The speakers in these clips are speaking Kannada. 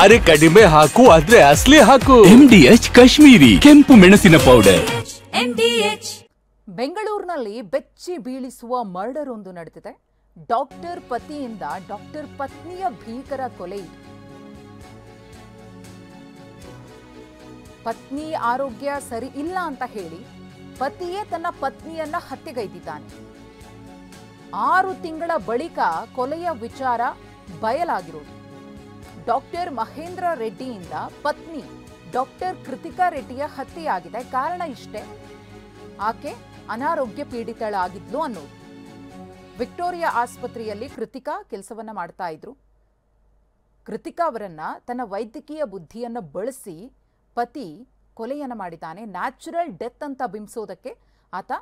ಅರೆ ಕಡಿಮೆ ಹಾಕು ಆದ್ರೆ ಅಸಲಿ ಹಾಕು. MDH ಕಾಶ್ಮೀರಿ ಕೆಂಪು ಮೆಣಸಿನ ಪೌಡರ್. MDH. ಬೆಂಗಳೂರಿನಲ್ಲಿ ಬೆಚ್ಚಿ ಬೀಳಿಸುವ ಮರ್ಡರ್ ಒಂದು ನಡೆದಿದೆ. ಡಾಕ್ಟರ್ ಪತಿಯಿಂದ ಡಾಕ್ಟರ್ ಪತ್ನಿಯ ಭೀಕರ ಕೊಲೆ. ಪತ್ನಿ ಆರೋಗ್ಯ ಸರಿ ಇಲ್ಲ ಅಂತ ಹೇಳಿ ಪತಿಯೇ ತನ್ನ ಪತ್ನಿಯನ್ನ ಹತ್ಯೆಗೈದಿದ್ದಾನೆ. 6 ತಿಂಗಳ ಬಳಿಕ ಕೊಲೆಯ ವಿಚಾರ ಬಯಲಾಗಿರೋದು. ಡಾಕ್ಟರ್ ಮಹೇಂದ್ರ ರೆಡ್ಡಿಯಿಂದ ಪತ್ನಿ ಡಾಕ್ಟರ್ ಕೃತಿಕಾ ರೆಡ್ಡಿಯ ಹತ್ಯೆಯಾಗಿದೆ. ಕಾರಣ ಇಷ್ಟೇ, ಆಕೆ ಅನಾರೋಗ್ಯ ಪೀಡಿತಳಾಗಿದ್ಲು ಅನ್ನೋದು. ವಿಕ್ಟೋರಿಯಾ ಆಸ್ಪತ್ರೆಯಲ್ಲಿ ಕೃತಿಕಾ ಕೆಲಸವನ್ನ ಮಾಡ್ತಾ ಇದ್ರು. ಕೃತಿಕಾ ಅವರನ್ನ ತನ್ನ ವೈದ್ಯಕೀಯ ಬುದ್ಧಿಯನ್ನ ಬಳಸಿ ಪತಿ ಕೊಲೆಯನ್ನ ಮಾಡಿದ್ದಾನೆ. ನ್ಯಾಚುರಲ್ ಡೆತ್ ಅಂತ ಬಿಂಬಿಸೋದಕ್ಕೆ ಆತ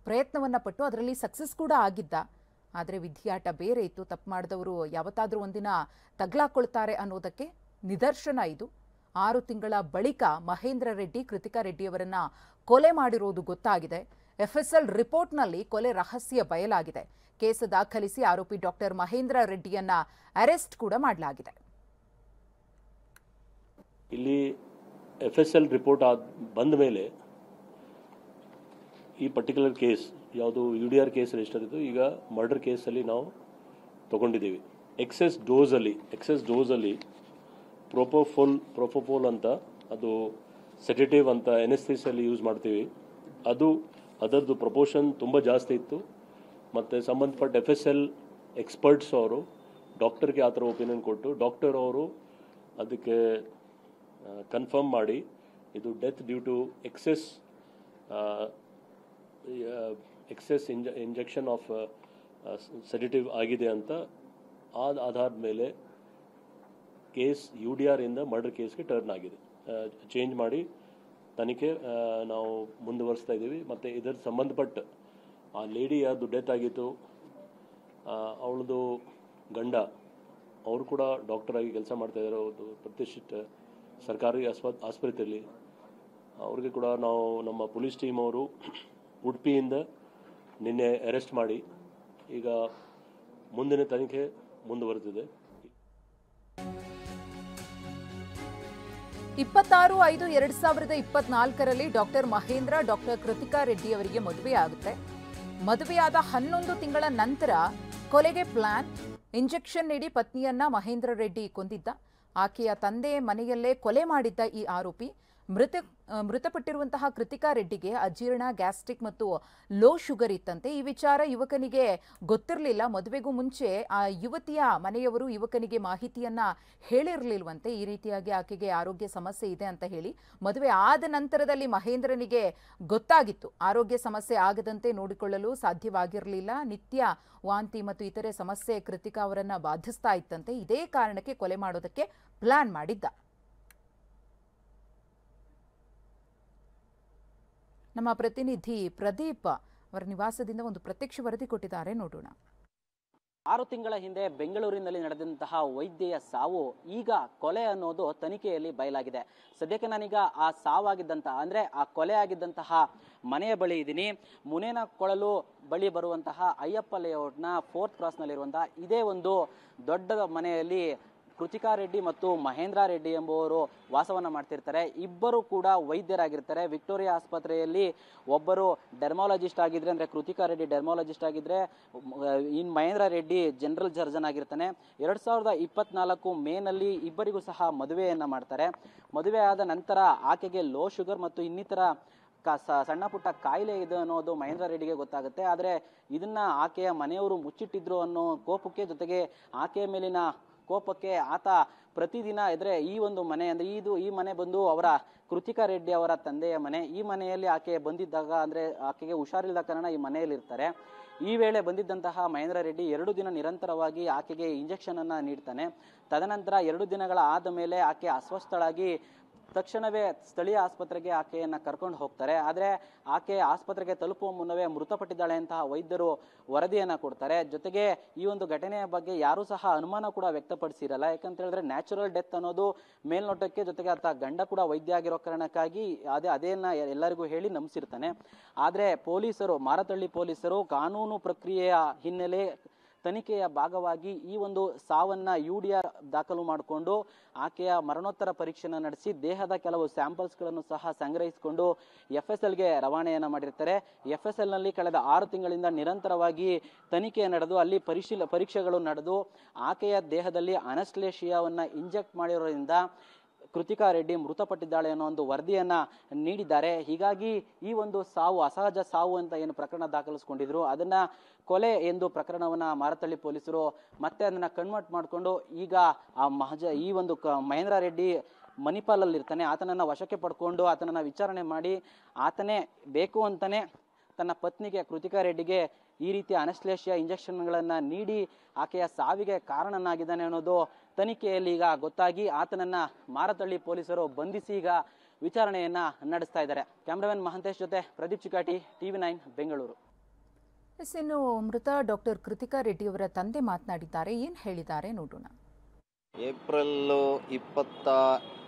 ಪ್ರಯತ್ನವನ್ನ ಪಟ್ಟು ಅದರಲ್ಲಿ ಸಕ್ಸಸ್ ಕೂಡ ಆಗಿದ್ದ. ಆದರೆ ವಿಧಿಯಾಟ ಬೇರೆ ಇತ್ತು. ತಪ್ಪು ಮಾಡಿದವರು ಯಾವತ್ತಾದ್ರೂ ಒಂದಿನ ತಗ್ಲಾಕೊಳ್ತಾರೆ ಅನ್ನೋದಕ್ಕೆ ನಿದರ್ಶನ ಇದು. 6 ತಿಂಗಳ ಬಳಿಕ ಮಹೇಂದ್ರ ರೆಡ್ಡಿ ಕೃತಿಕಾ ರೆಡ್ಡಿಯವರನ್ನ ಕೊಲೆ ಮಾಡಿರೋದು ಗೊತ್ತಾಗಿದೆ. FSL ರಿಪೋರ್ಟ್ನಲ್ಲಿ ಕೊಲೆ ರಹಸ್ಯ ಬಯಲಾಗಿದೆ. ಕೇಸ್ ದಾಖಲಿಸಿ ಆರೋಪಿ ಡಾಕ್ಟರ್ ಮಹೇಂದ್ರ ರೆಡ್ಡಿಯನ್ನ ಅರೆಸ್ಟ್ ಕೂಡ ಮಾಡಲಾಗಿದೆ. ಇಲ್ಲಿ FSL ರಿಪೋರ್ಟ್ ಬಂದ ಮೇಲೆ ಈ ಪರ್ಟಿಕ್ಯುಲರ್ ಕೇಸ್ ಯಾವುದು UDR ಕೇಸ್ ರಿಜಿಸ್ಟರ್ ಇದ್ದು, ಈಗ ಮರ್ಡರ್ ಕೇಸಲ್ಲಿ ನಾವು ತಗೊಂಡಿದ್ದೀವಿ. ಎಕ್ಸೆಸ್ ಡೋಸಲ್ಲಿ ಪ್ರೊಪೋಫೋಲ್ ಅಂತ, ಅದು ಸೆಡೇಟಿವ್ ಅಂತ ಎನೆಸ್ಥೆಸಿಯಲ್ಲಿ ಯೂಸ್ ಮಾಡ್ತೀವಿ. ಅದರದ್ದು ಪ್ರಪೋರ್ಷನ್ ತುಂಬ ಜಾಸ್ತಿ ಇತ್ತು. ಮತ್ತು ಸಂಬಂಧಪಟ್ಟ FSL ಎಕ್ಸ್ಪರ್ಟ್ಸ್ ಅವರು ಡಾಕ್ಟರ್ಗೆ ಆ ಥರ ಒಪಿನಿಯನ್ ಕೊಟ್ಟು ಡಾಕ್ಟರ್ ಅವರು ಅದಕ್ಕೆ ಕನ್ಫರ್ಮ್ ಮಾಡಿ ಇದು death due to excess injection of sedative ಆಗಿದೆ ಅಂತ ಆಧಾರದ ಮೇಲೆ ಕೇಸ್ UDR ಇಂದ ಮರ್ಡರ್ ಕೇಸ್ಗೆ ಟರ್ನ್ ಆಗಿದೆ. ಚೇಂಜ್ ಮಾಡಿ ತನಿಖೆ ನಾವು ಮುಂದುವರಿಸ್ತಾ ಇದ್ದೀವಿ. ಮತ್ತು ಇದರ ಸಂಬಂಧಪಟ್ಟ ಆ ಲೇಡಿ ಯಾವುದು ಡೆತ್ ಆಗಿತ್ತು, ಅವಳದು ಗಂಡ ಅವರು ಕೂಡ ಡಾಕ್ಟರ್ ಆಗಿ ಕೆಲಸ ಮಾಡ್ತಾಯಿದ್ದಾರೆ. ಒಂದು ಪ್ರತಿಷ್ಠಿತ ಸರ್ಕಾರಿ ಆಸ್ಪತ್ರೆಯಲ್ಲಿ. ಅವ್ರಿಗೆ ಕೂಡ ನಾವು ನಮ್ಮ ಪೊಲೀಸ್ ಟೀಮ್ ಅವರು ಉಡುಪಿಯಿಂದ ನಿನ್ನೆ ಅರೆಸ್ಟ್ ಮಾಡಿ ಈಗ ಮುಂದಿನ ತನಿಖೆ ಮುಂದುವರೆದಿದೆ. 26/5/2024ರಲ್ಲಿ ಡಾಕ್ಟರ್ ಮಹೇಂದ್ರ ಡಾಕ್ಟರ್ ಕೃತಿಕಾ ರೆಡ್ಡಿ ಅವರಿಗೆ ಮದುವೆಯಾಗುತ್ತೆ. ಮದುವೆಯಾದ 11 ತಿಂಗಳ ನಂತರ ಕೊಲೆಗೆ ಪ್ಲಾನ್. ಇಂಜೆಕ್ಷನ್ ನೀಡಿ ಪತ್ನಿಯನ್ನ ಮಹೇಂದ್ರ ರೆಡ್ಡಿ ಕೊಂದಿದ್ದ. ಆಕೆಯ ತಂದೆ ಮನೆಯಲ್ಲೇ ಕೊಲೆ ಮಾಡಿದ್ದ ಈ ಆರೋಪಿ. ಮೃತಪಟ್ಟಿರುವಂತಹ ಕೃತಿಕಾ ರೆಡ್ಡಿಗೆ ಅಜೀರ್ಣ, ಗ್ಯಾಸ್ಟ್ರಿಕ್ ಮತ್ತು ಲೋ ಶುಗರ್ ಇತ್ತಂತೆ. ಈ ವಿಚಾರ ಯುವಕನಿಗೆ ಗೊತ್ತಿರಲಿಲ್ಲ. ಮದುವೆಗೂ ಮುಂಚೆ ಆ ಯುವತಿಯ ಮನೆಯವರು ಯುವಕನಿಗೆ ಮಾಹಿತಿಯನ್ನ ಹೇಳಿರಲಿಲ್ವಂತೆ. ಈ ರೀತಿಯಾಗಿ ಆಕೆಗೆ ಆರೋಗ್ಯ ಸಮಸ್ಯೆ ಇದೆ ಅಂತ ಹೇಳಿ ಮದುವೆ ಆದ ನಂತರದಲ್ಲಿ ಮಹೇಂದ್ರನಿಗೆ ಗೊತ್ತಾಗಿತ್ತು. ಆರೋಗ್ಯ ಸಮಸ್ಯೆ ಆಗದಂತೆ ನೋಡಿಕೊಳ್ಳಲು ಸಾಧ್ಯವಾಗಿರಲಿಲ್ಲ. ನಿತ್ಯ ವಾಂತಿ ಮತ್ತು ಇತರೆ ಸಮಸ್ಯೆ ಕೃತಿಕಾ ಅವರನ್ನ ಬಾಧಿಸ್ತಾ ಇತ್ತಂತೆ. ಇದೇ ಕಾರಣಕ್ಕೆ ಕೊಲೆ ಮಾಡೋದಕ್ಕೆ ಪ್ಲಾನ್ ಮಾಡಿದ್ದ. ನಮ್ಮ ಪ್ರತಿನಿಧಿ ಪ್ರದೀಪ್ ಅವರ ನಿವಾಸದಿಂದ ಒಂದು ಪ್ರತ್ಯಕ್ಷ ವರದಿ ಕೊಟ್ಟಿದ್ದಾರೆ, ನೋಡೋಣ. 6 ತಿಂಗಳ ಹಿಂದೆ ಬೆಂಗಳೂರಿನಲ್ಲಿ ನಡೆದಂತಹ ವೈದ್ಯೆಯ ಸಾವು ಈಗ ಕೊಲೆ ಅನ್ನೋದು ತನಿಖೆಯಲ್ಲಿ ಬಯಲಾಗಿದೆ. ಸದ್ಯಕ್ಕೆ ನಾನೀಗ ಆ ಸಾವಾಗಿದ್ದಂತಹ ಅಂದ್ರೆ ಆ ಕೊಲೆ ಆಗಿದ್ದಂತಹ ಮನೆಯ ಬಳಿ ಇದ್ದೀನಿ. ಮುನೇನಕೊಳಲು ಬಳಿ ಬರುವಂತಹ ಅಯ್ಯಪ್ಪ ಲೇಔಟ್ನ 4th ಕ್ರಾಸ್ನಲ್ಲಿರುವಂತಹ ಇದೇ ಒಂದು ದೊಡ್ಡ ಮನೆಯಲ್ಲಿ ಕೃತಿಕಾ ರೆಡ್ಡಿ ಮತ್ತು ಮಹೇಂದ್ರ ರೆಡ್ಡಿ ಎಂಬುವರು ವಾಸವನ್ನ ಮಾಡ್ತಿರ್ತಾರೆ. ಇಬ್ಬರು ಕೂಡ ವೈದ್ಯರಾಗಿರ್ತಾರೆ. ವಿಕ್ಟೋರಿಯಾ ಆಸ್ಪತ್ರೆಯಲ್ಲಿ ಒಬ್ಬರು ಡೆರ್ಮಾಲಜಿಸ್ಟ್ ಆಗಿದ್ರೆ, ಅಂದ್ರೆ ಕೃತಿಕಾ ರೆಡ್ಡಿ ಡೆರ್ಮಾಲಜಿಸ್ಟ್ ಆಗಿದ್ರೆ, ಮಹೇಂದ್ರ ರೆಡ್ಡಿ ಜನರಲ್ ಸರ್ಜನ್ ಆಗಿರ್ತಾನೆ. 2024 ಮೇನಲ್ಲಿ ಇಬ್ಬರಿಗೂ ಸಹ ಮದುವೆಯನ್ನ ಮಾಡ್ತಾರೆ. ಮದುವೆ ಆದ ನಂತರ ಆಕೆಗೆ ಲೋ ಶುಗರ್ ಮತ್ತು ಇನ್ನಿತರ ಸಣ್ಣ ಪುಟ್ಟ ಕಾಯಿಲೆ ಇದೆ ಅನ್ನೋದು ಮಹೇಂದ್ರ ರೆಡ್ಡಿಗೆ ಗೊತ್ತಾಗುತ್ತೆ. ಆದರೆ ಇದನ್ನ ಆಕೆಯ ಮನೆಯವರು ಮುಚ್ಚಿಟ್ಟಿದ್ರು ಅನ್ನೋ ಕೋಪಕ್ಕೆ, ಜೊತೆಗೆ ಆಕೆಯ ಮೇಲಿನ ಕೋಪಕ್ಕೆ ಆತ ಪ್ರತಿದಿನ ಇದ್ರೆ ಈ ಒಂದು ಮನೆ ಅಂದ್ರೆ ಈ ಮನೆ ಬಂದು ಅವರ ಕೃತಿಕಾ ರೆಡ್ಡಿ ಅವರ ತಂದೆಯ ಮನೆ. ಈ ಮನೆಯಲ್ಲಿ ಆಕೆ ಬಂದಿದ್ದಾಗ ಅಂದ್ರೆ ಆಕೆಗೆ ಹುಷಾರಿಲ್ಲದ ಕಾರಣ ಈ ಮನೆಯಲ್ಲಿ ಇರ್ತಾರೆ. ಈ ವೇಳೆ ಬಂದಿದ್ದಂತಹ ಮಹೇಂದ್ರ ರೆಡ್ಡಿ 2 ದಿನ ನಿರಂತರವಾಗಿ ಆಕೆಗೆ ಇಂಜೆಕ್ಷನ್ ಅನ್ನ ನೀಡ್ತಾನೆ. ತದನಂತರ 2 ದಿನಗಳ ಆದ ಮೇಲೆ ಆಕೆ ಅಸ್ವಸ್ಥಳಾಗಿ ತಕ್ಷಣವೇ ಸ್ಥಳೀಯ ಆಸ್ಪತ್ರೆಗೆ ಆಕೆಯನ್ನ ಕರ್ಕೊಂಡು ಹೋಗ್ತಾರೆ. ಆದರೆ ಆಕೆ ಆಸ್ಪತ್ರೆಗೆ ತಲುಪುವ ಮುನ್ನವೇ ಮೃತಪಟ್ಟಿದ್ದಾಳೆ ಅಂತ ವೈದ್ಯರು ವರದಿಯನ್ನ ಕೊಡ್ತಾರೆ. ಜೊತೆಗೆ ಈ ಒಂದು ಘಟನೆಯ ಬಗ್ಗೆ ಯಾರೂ ಸಹ ಅನುಮಾನ ಕೂಡ ವ್ಯಕ್ತಪಡಿಸಿರಲ್ಲ. ಯಾಕಂತ ಹೇಳಿದ್ರೆ ನ್ಯಾಚುರಲ್ ಡೆತ್ ಅನ್ನೋದು ಮೇಲ್ನೋಟಕ್ಕೆ, ಜೊತೆಗೆ ಆತ ಗಂಡ ಕೂಡ ವೈದ್ಯ ಆಗಿರೋ ಕಾರಣಕ್ಕಾಗಿ ಅದೇನ್ನ ಎಲ್ಲರಿಗೂ ಹೇಳಿ ನಂಬಿಸಿರ್ತಾನೆ. ಆದ್ರೆ ಪೊಲೀಸರು, ಮಾರತಳ್ಳಿ ಪೊಲೀಸರು ಕಾನೂನು ಪ್ರಕ್ರಿಯೆಯ ಹಿನ್ನೆಲೆ ತನಿಖೆಯ ಭಾಗವಾಗಿ ಈ ಒಂದು ಸಾವನ್ನ UDR ದಾಖಲು ಮಾಡಿಕೊಂಡು ಆಕೆಯ ಮರಣೋತ್ತರ ಪರೀಕ್ಷೆಯನ್ನು ನಡೆಸಿ ದೇಹದ ಕೆಲವು ಸ್ಯಾಂಪಲ್ಸ್ಗಳನ್ನು ಸಹ ಸಂಗ್ರಹಿಸಿಕೊಂಡು FSLಗೆ ರವಾನೆಯನ್ನ ಮಾಡಿರ್ತಾರೆ. FSL ನಲ್ಲಿ ಕಳೆದ 6 ತಿಂಗಳಿಂದ ನಿರಂತರವಾಗಿ ತನಿಖೆ ನಡೆದು ಅಲ್ಲಿ ಪರೀಕ್ಷೆಗಳು ನಡೆದು ಆಕೆಯ ದೇಹದಲ್ಲಿ ಅನಸ್ಲೇಷಿಯಾವನ್ನ ಇಂಜೆಕ್ಟ್ ಮಾಡಿರೋದ್ರಿಂದ ಕೃತಿಕಾ ರೆಡ್ಡಿ ಮೃತಪಟ್ಟಿದ್ದಾಳೆ ಅನ್ನೋ ಒಂದು ವರದಿಯನ್ನ ನೀಡಿದ್ದಾರೆ. ಹೀಗಾಗಿ ಈ ಒಂದು ಸಾವು ಅಸಹಜ ಸಾವು ಅಂತ ಏನು ಪ್ರಕರಣ ದಾಖಲಿಸಿಕೊಂಡಿದ್ರು ಅದನ್ನ ಕೊಲೆ ಎಂದು ಪ್ರಕರಣವನ್ನ ಮಾರತಳ್ಳಿ ಪೊಲೀಸರು ಮತ್ತೆ ಅದನ್ನ ಕನ್ವರ್ಟ್ ಮಾಡಿಕೊಂಡು ಈಗ ಆ ಈ ಒಂದು ಮಹೇಂದ್ರ ರೆಡ್ಡಿ ಮಣಿಪಾಲಲ್ಲಿ ಇರ್ತಾನೆ, ಆತನನ್ನ ವಶಕ್ಕೆ ಪಡ್ಕೊಂಡು ಆತನನ್ನ ವಿಚಾರಣೆ ಮಾಡಿ ಆತನೇ ಬೇಕು ಅಂತಾನೆ ತನ್ನ ಪತ್ನಿಗೆ ಕೃತಿಕಾ ರೆಡ್ಡಿಗೆ ಈ ರೀತಿಯ ಅನಸ್ಲೇಷಿಯಾ ಇಂಜೆಕ್ಷನ್ಗಳನ್ನ ನೀಡಿ ಆಕೆಯ ಸಾವಿಗೆ ಕಾರಣನಾಗಿದ್ದಾನೆ ಅನ್ನೋದು ತನಿಖೆಯಲ್ಲಿ ಈಗ ಗೊತ್ತಾಗಿ ಆತನನ್ನ ಮಾರತಳ್ಳಿ ಪೊಲೀಸರು ಬಂಧಿಸಿ ಈಗ ವಿಚಾರಣೆಯನ್ನ ನಡೆಸ್ತಾ ಇದ್ದಾರೆ. ಕ್ಯಾಮ್ರಾಮನ್ ಮಹಂತೇಶ್ ಜೊತೆ ಪ್ರದೀಪ್ ಚಿಕಾಟಿ, TV9 ಬೆಂಗಳೂರು. ಇನ್ನು ಮೃತ ಡಾಕ್ಟರ್ ಕೃತಿಕಾ ರೆಡ್ಡಿ ಅವರ ತಂದೆ ಮಾತನಾಡಿದ್ದಾರೆ, ಏನ್ ಹೇಳಿದ್ದಾರೆ ನೋಡೋಣ. ಏಪ್ರಿಲ್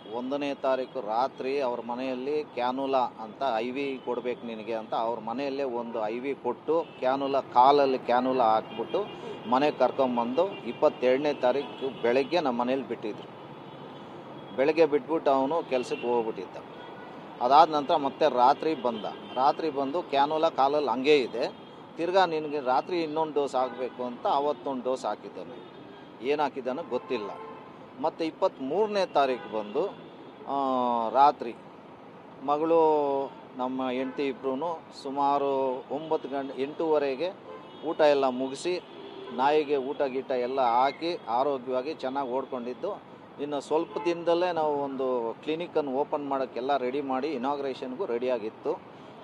21ನೇ ತಾರೀಕು ರಾತ್ರಿ ಅವ್ರ ಮನೆಯಲ್ಲಿ ಕ್ಯಾನುಲಾ ಅಂತ IV ಕೊಡಬೇಕು ನಿನಗೆ ಅಂತ ಅವ್ರ ಮನೆಯಲ್ಲೇ ಒಂದು IV ಕೊಟ್ಟು ಕ್ಯಾನುಲಾ ಕಾಲಲ್ಲಿ ಕ್ಯಾನುಲಾ ಹಾಕ್ಬಿಟ್ಟು ಮನೆಗೆ ಕರ್ಕೊಂಬಂದು 22ನೇ ತಾರೀಕು ಬೆಳಗ್ಗೆ ನಮ್ಮ ಮನೇಲಿ ಬಿಟ್ಟಿದ್ರು. ಬೆಳಗ್ಗೆ ಬಿಟ್ಬಿಟ್ಟು ಅವನು ಕೆಲಸಕ್ಕೆ ಹೋಗ್ಬಿಟ್ಟಿದ್ದ. ಅದಾದ ನಂತರ ಮತ್ತೆ ರಾತ್ರಿ ಬಂದು ಕ್ಯಾನುಲಾ ಕಾಲಲ್ಲಿ ಹಂಗೇ ಇದೆ, ತಿರ್ಗಾ ನಿನಗೆ ರಾತ್ರಿ ಇನ್ನೊಂದು ಡೋಸ್ ಆಗಬೇಕು ಅಂತ ಅವತ್ತೊಂದು ಡೋಸ್ ಹಾಕಿದ್ದಾನೆ. ಏನು ಹಾಕಿದ್ದಾನೋ ಗೊತ್ತಿಲ್ಲ. ಮತ್ತು 23ನೇ ತಾರೀಕು ಬಂದು ರಾತ್ರಿ ಮಗಳು ನಮ್ಮ ಹೆಂಡತಿ ಇಬ್ಬರೂ ಸುಮಾರು 8:30 ಊಟ ಎಲ್ಲ ಮುಗಿಸಿ ನಾಯಿಗೆ ಊಟ ಗೀಟ ಎಲ್ಲ ಹಾಕಿ ಆರೋಗ್ಯವಾಗಿ ಚೆನ್ನಾಗಿ ಓಡ್ಕೊಂಡಿದ್ದು. ಇನ್ನು ಸ್ವಲ್ಪ ದಿನದಲ್ಲೇ ನಾವು ಒಂದು ಕ್ಲಿನಿಕನ್ನು ಓಪನ್ ಮಾಡೋಕ್ಕೆಲ್ಲ ರೆಡಿ ಮಾಡಿ ಇನಾಗ್ರೇಷನ್ಗೂ ರೆಡಿಯಾಗಿತ್ತು.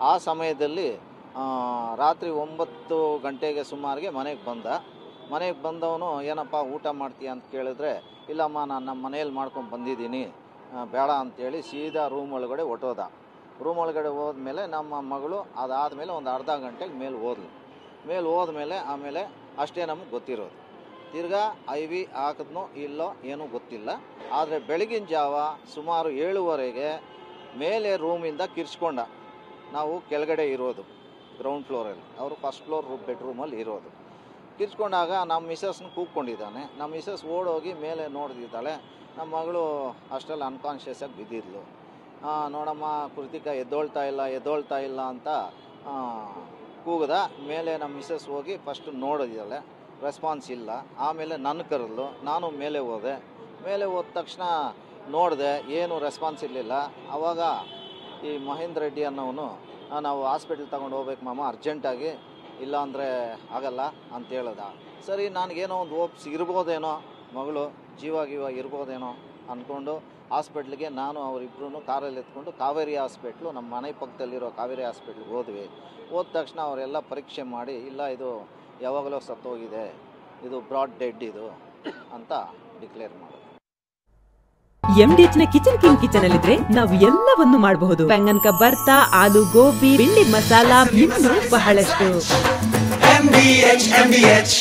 ಆ ಸಮಯದಲ್ಲಿ ರಾತ್ರಿ 9 ಗಂಟೆಗೆ ಸುಮಾರಿಗೆ ಮನೆಗೆ ಬಂದವನು ಏನಪ್ಪ ಊಟ ಮಾಡ್ತೀಯ ಅಂತ ಕೇಳಿದ್ರೆ, ಇಲ್ಲಮ್ಮ ನಾನು ನಮ್ಮ ಮನೆಯಲ್ಲಿ ಮಾಡ್ಕೊಂಡು ಬಂದಿದ್ದೀನಿ ಬೇಡ ಅಂಥೇಳಿ ಸೀದಾ ರೂಮ್ ಒಳಗಡೆ ಹೊಟ್ಟೋದ. ರೂಮ್ ಒಳಗಡೆ ಹೋದ್ಮೇಲೆ ನಮ್ಮ ಮಗಳು ಅದಾದಮೇಲೆ ಒಂದು ಅರ್ಧ ಗಂಟೆಗೆ ಮೇಲೆ ಹೋದ್ಮೇಲೆ ಆಮೇಲೆ ಅಷ್ಟೇ ನಮಗೆ ಗೊತ್ತಿರೋದು. ತಿರ್ಗಾ IV ಹಾಕಿದ್ನೋ ಇಲ್ಲೋ ಏನೂ ಗೊತ್ತಿಲ್ಲ. ಆದರೆ ಬೆಳಗಿನ ಜಾವ ಸುಮಾರು 7:30ಗೆ ಮೇಲೆ ರೂಮಿಂದ ಕಿರ್ಚ್ಕೊಂಡ. ನಾವು ಕೆಳಗಡೆ ಇರೋದು ಗ್ರೌಂಡ್ ಫ್ಲೋರಲ್ಲಿ, ಅವರು ಫಸ್ಟ್ ಫ್ಲೋರ್ ಬೆಡ್ರೂಮಲ್ಲಿ ಇರೋದು. ಕಿರ್ಚ್ಕೊಂಡಾಗ ನಮ್ಮ ಮಿಸಸ್ನ ಕೂಗ್ಕೊಂಡಿದ್ದಾನೆ. ನಮ್ಮ ಮಿಸಸ್ ಓಡೋಗಿ ಮೇಲೆ ನೋಡ್ದಿದ್ದಾಳೆ. ನಮ್ಮ ಮಗಳು ಅಷ್ಟರಲ್ಲಿ ಅನ್ಕಾನ್ಷಿಯಸ್ ಆಗಿ ಬಿದ್ದಿದ್ಲು. ನೋಡಮ್ಮ ಕೃತಿಕಾ ಎದ್ದೋಳ್ತಾ ಇಲ್ಲ ಅಂತ ಕೂಗದ. ಮೇಲೆ ನಮ್ಮ ಮಿಸಸ್ ಹೋಗಿ ಫಸ್ಟ್ ನೋಡಿದ್ದಾಳೆ, ರೆಸ್ಪಾನ್ಸ್ ಇಲ್ಲ. ಆಮೇಲೆ ನನ್ನ ಕರೆದ್ಲು, ನಾನು ಮೇಲೆ ಹೋದ ತಕ್ಷಣ ನೋಡಿದೆ, ಏನು ರೆಸ್ಪಾನ್ಸ್ ಇರಲಿಲ್ಲ. ಆವಾಗ ಈ ಮಹೇಂದ್ರ ರೆಡ್ಡಿ ಅನ್ನೋನು ನಾವು ಹಾಸ್ಪಿಟ್ಲ್ ತಗೊಂಡು ಹೋಗ್ಬೇಕು ಮಾಮ ಅರ್ಜೆಂಟಾಗಿ, ಇಲ್ಲ ಅಂದರೆ ಆಗಲ್ಲ ಅಂತ ಹೇಳ್ದ. ಸರಿ, ನನಗೇನೋ ಒಂದು ಹೋಪ್ಸ್ ಇರ್ಬೋದೇನೋ, ಮಗಳು ಜೀವ ಇರ್ಬೋದೇನೋ ಅಂದ್ಕೊಂಡು ಹಾಸ್ಪಿಟ್ಲಿಗೆ ನಾನು ಅವರಿಬ್ಬರೂ ಕಾರಲ್ಲಿ ಎತ್ಕೊಂಡು ಕಾವೇರಿ ಹಾಸ್ಪಿಟ್ಲು, ನಮ್ಮ ಮನೆ ಪಕ್ಕದಲ್ಲಿರೋ ಕಾವೇರಿ ಹಾಸ್ಪಿಟ್ಲಿಗೆ ಹೋದ ತಕ್ಷಣ ಅವರೆಲ್ಲ ಪರೀಕ್ಷೆ ಮಾಡಿ, ಇಲ್ಲ ಇದು ಯಾವಾಗಲೂ ಸತ್ತೋಗಿದೆ, ಇದು ಬ್ರಾಡ್ ಡೆಡ್ ಇದು ಅಂತ ಡಿಕ್ಲೇರ್ ಮಾಡೋದು. MDH ನ ಕಿಚನ್ ಅಲ್ಲಿದ್ರೆ ನಾವು ಎಲ್ಲವನ್ನು ಮಾಡಬಹುದು. ಬೆಂಗನ್ ಕಾ ಬರ್ತಾ, ಆಲೂ ಗೋಬಿ, ಭಿಂಡಿ ಮಸಾಲಾ, ಇನ್ನೂ ಬಹಳಷ್ಟು. MDH